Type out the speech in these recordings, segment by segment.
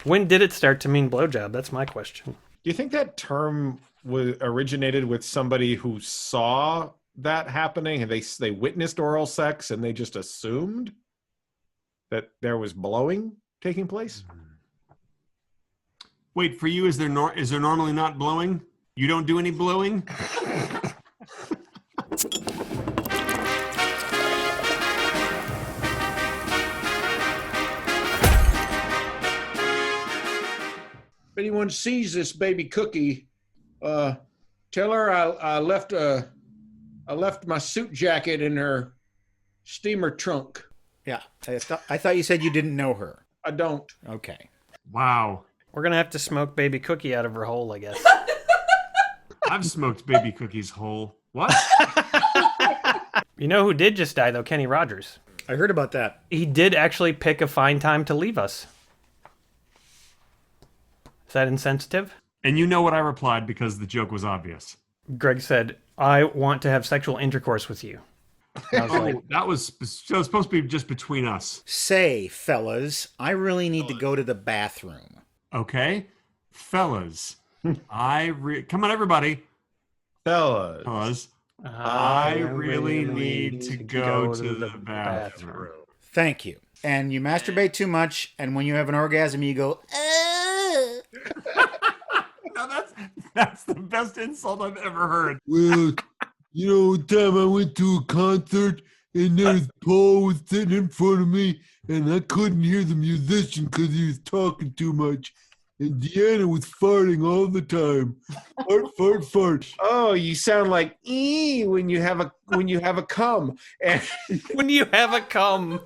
When did it start to mean blowjob? That's my question. Do you think that term originated with somebody who saw that happening and they witnessed oral sex and they just assumed that there was blowing taking place? Wait, for you, is there normally not blowing? You don't do any blowing? If anyone sees this baby Cookie, tell her I left my suit jacket in her steamer trunk. Yeah, I thought you said you didn't know her. I don't. Okay. Wow. We're going to have to smoke baby Cookie out of her hole, I guess. I've smoked baby Cookie's whole. What? You know who did just die, though? Kenny Rogers. I heard about that. He did actually pick a fine time to leave us. Is that insensitive? And you know what I replied because the joke was obvious. Greg said, I want to have sexual intercourse with you. I was like, That was supposed to be just between us. Say, fellas, I really need to go to the bathroom. Okay? Fellas. Come on, everybody. Fellas. I really need to go to the bathroom. Thank you. And you masturbate too much, and when you have an orgasm, you go, No, that's the best insult I've ever heard. Well, one time I went to a concert and there was Paul was sitting in front of me and I couldn't hear the musician because he was talking too much. And Deanna was farting all the time. Fart, fart, fart. Oh, you sound like when you have a cum. And when you have a cum.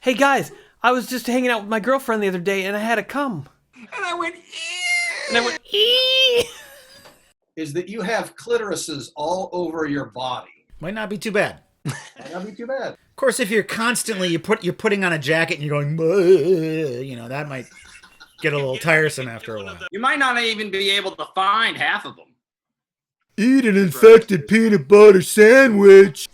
Hey guys, I was just hanging out with my girlfriend the other day and I had a cum. And I went, And I went, ee! Is that you have clitorises all over your body. might not be too bad. Might not be too bad. Of course, if you're constantly, you're putting on a jacket and you're going, that might get a little tiresome after a while. You might not even be able to find half of them. Eat an infected peanut butter sandwich.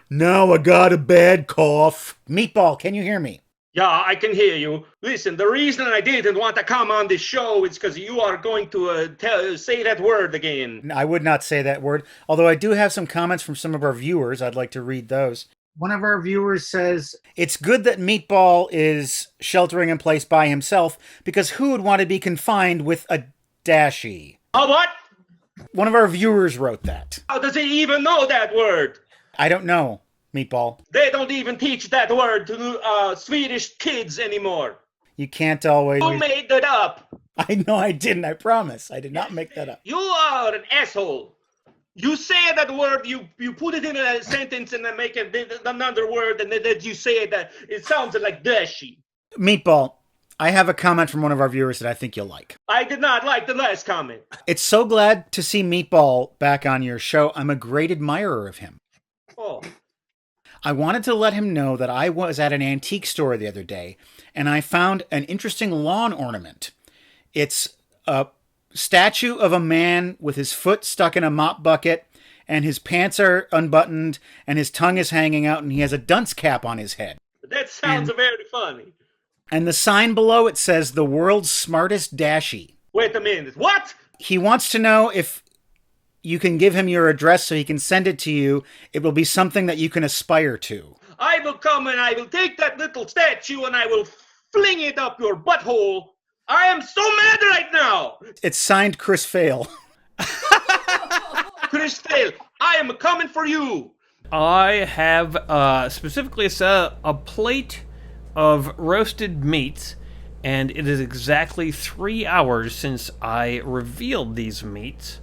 Now I got a bad cough. Meatball, can you hear me? Yeah, I can hear you. Listen, the reason I didn't want to come on this show is because you are going to say that word again. I would not say that word, although I do have some comments from some of our viewers. I'd like to read those. One of our viewers says, it's good that Meatball is sheltering in place by himself, because who would want to be confined with a Dashy? Oh, what? One of our viewers wrote that. How does he even know that word? I don't know, Meatball. They don't even teach that word to Swedish kids anymore. You can't always... Who made that up? I know I didn't, I promise. I did not make that up. You are an asshole. You say that word, you put it in a sentence and then make another word, and then you say that it sounds like Dashy. Meatball, I have a comment from one of our viewers that I think you'll like. I did not like the last comment. It's so glad to see Meatball back on your show. I'm a great admirer of him. Oh. I wanted to let him know that I was at an antique store the other day, and I found an interesting lawn ornament. It's a statue of a man with his foot stuck in a mop bucket, and his pants are unbuttoned, and his tongue is hanging out, and he has a dunce cap on his head. That sounds very funny. And the sign below it says, the world's smartest Dashy. Wait a minute, what? He wants to know if you can give him your address so he can send it to you. It will be something that you can aspire to. I will come and I will take that little statue and I will fling it up your butthole. I am so mad right now. It's signed Chris Fail. Chris Fail, I am coming for you. I have specifically a plate of roasted meats, and it is exactly 3 hours since I revealed these meats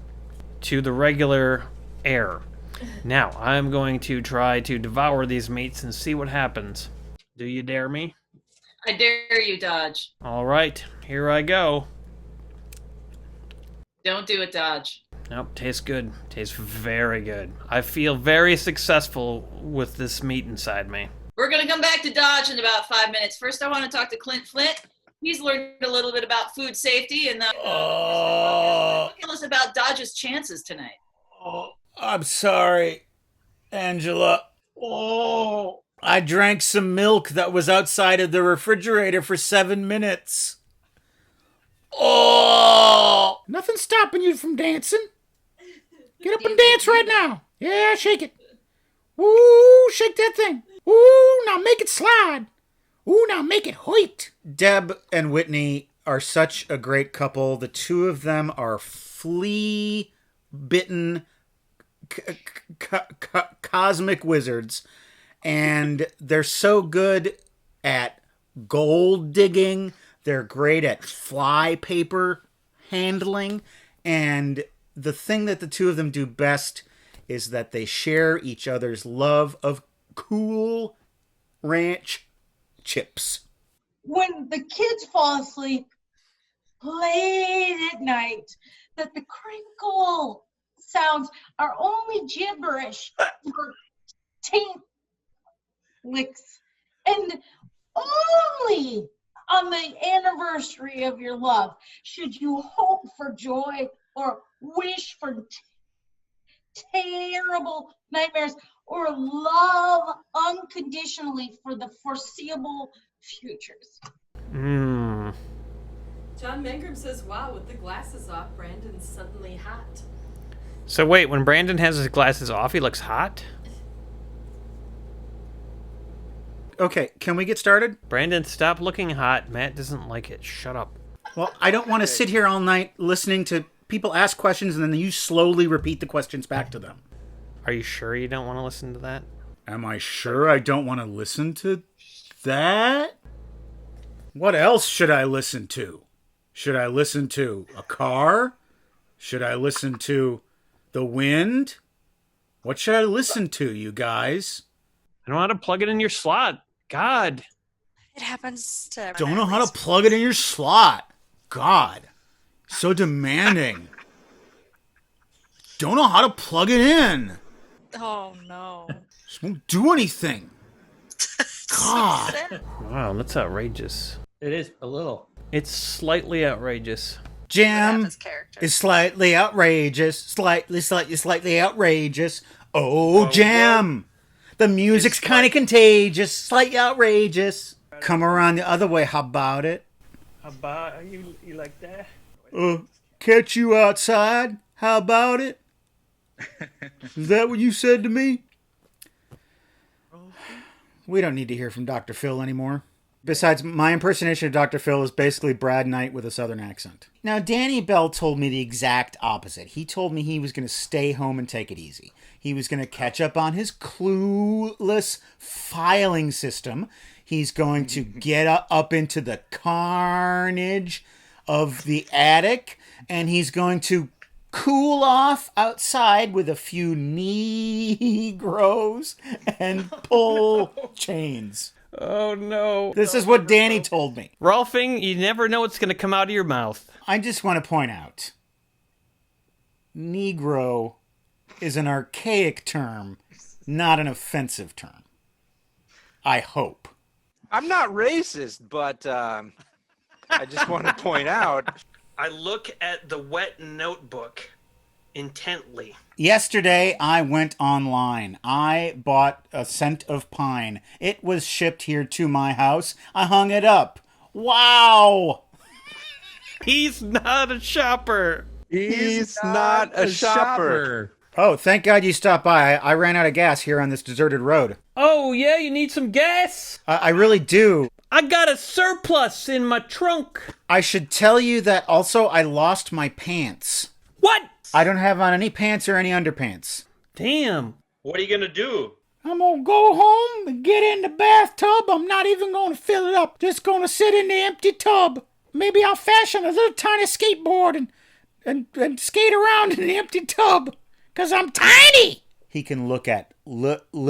to the regular air. Now, I'm going to try to devour these meats and see what happens. Do you dare me? I dare you, Dodge. All right, here I go. Don't do it, Dodge. Nope, tastes good. Tastes very good. I feel very successful with this meat inside me. We're going to come back to Dodge in about 5 minutes. First, I want to talk to Clint Flint. He's learned a little bit about food safety and tell us about Dodge's chances tonight. Oh, I'm sorry, Angela. Oh, I drank some milk that was outside of the refrigerator for 7 minutes. Oh! Nothing's stopping you from dancing. Get up and dance right now. Yeah, shake it. Woo, shake that thing. Woo, now make it slide. Ooh, now make it hoit. Deb and Whitney are such a great couple. The two of them are flea-bitten cosmic wizards. And they're so good at gold digging. They're great at fly paper handling. And the thing that the two of them do best is that they share each other's love of Cool Ranch chips. When the kids fall asleep late at night, that the crinkle sounds are only gibberish for taint licks, and only on the anniversary of your love should you hope for joy or wish for terrible nightmares or love unconditionally for the foreseeable futures. Hmm. John Mangrum says, wow, with the glasses off, Brandon's suddenly hot. So wait, when Brandon has his glasses off, he looks hot? Okay, can we get started? Brandon, stop looking hot. Matt doesn't like it. Shut up. Well, I don't want to sit here all night listening to people ask questions and then you slowly repeat the questions back to them. Are you sure you don't want to listen to that? Am I sure I don't want to listen to that? What else should I listen to? Should I listen to a car? Should I listen to the wind? What should I listen to, you guys? I don't know how to plug it in your slot. God. It happens to Don't know how to plug it in your slot. God. So demanding. Don't know how to plug it in. Oh, no. Just won't do anything. God. Wow, that's outrageous. It is a little. It's slightly outrageous. Jam is slightly outrageous. Slightly outrageous. Oh, Jam. The music's kind of contagious. Slightly outrageous. Come around the other way. How about it? How about you like that? Catch you outside. How about it? Is that what you said to me? We don't need to hear from Dr. Phil anymore. Besides, my impersonation of Dr. Phil is basically Brad Knight with a southern accent. Now, Danny Bell told me the exact opposite. He told me he was going to stay home and take it easy. He was going to catch up on his clueless filing system. He's going to get up into the carnage of the attic, and he's going to cool off outside with a few Negroes and pull chains. Oh, no. This is what Danny told me. Rolfing, you never know what's going to come out of your mouth. I just want to point out, Negro is an archaic term, not an offensive term. I hope. I'm not racist, but I just want to point out. I look at the wet notebook intently. Yesterday, I went online. I bought a scent of pine. It was shipped here to my house. I hung it up. Wow! He's not a shopper. He's not a shopper. Oh, thank God you stopped by. I ran out of gas here on this deserted road. Oh, yeah? You need some gas? I really do. I got a surplus in my trunk. I should tell you that also I lost my pants. What? I don't have on any pants or any underpants. Damn. What are you gonna do? I'm gonna go home and get in the bathtub. I'm not even gonna fill it up. Just gonna sit in the empty tub. Maybe I'll fashion a little tiny skateboard and skate around in the empty tub. 'Cause I'm tiny. He can look at luges.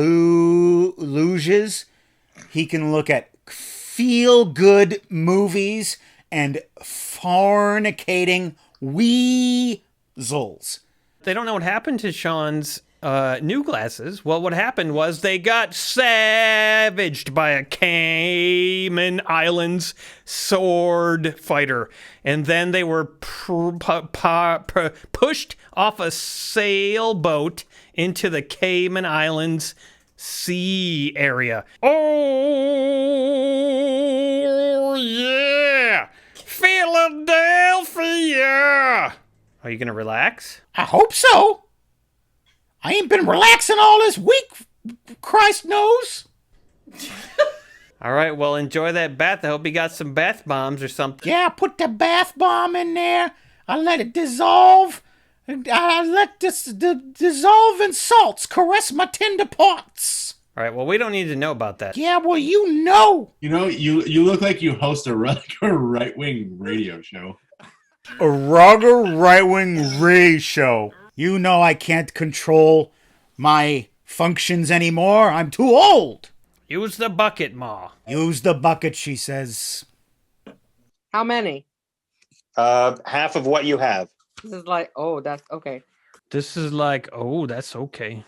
He can look at feel-good movies and fornicating weasels. They don't know what happened to Sean's new glasses. Well, what happened was they got savaged by a Cayman Islands sword fighter. And then they were pushed off a sailboat into the Cayman Islands sea area. Oh, yeah! Philadelphia! Are you going to relax? I hope so. I ain't been relaxing all this week, Christ knows. All right, well, enjoy that bath. I hope you got some bath bombs or something. Yeah, I put the bath bomb in there. I let it dissolve. I let this dissolve in salts caress my tender parts. All right, well, we don't need to know about that. Yeah, well, you know. You know, you look like you host a right-wing radio show. A Roger right-wing Ray show. You know I can't control my functions anymore. I'm too old. Use the bucket, Ma. Use the bucket, she says. How many? Half of what you have. This is like, oh, that's okay. This is like, oh, that's okay.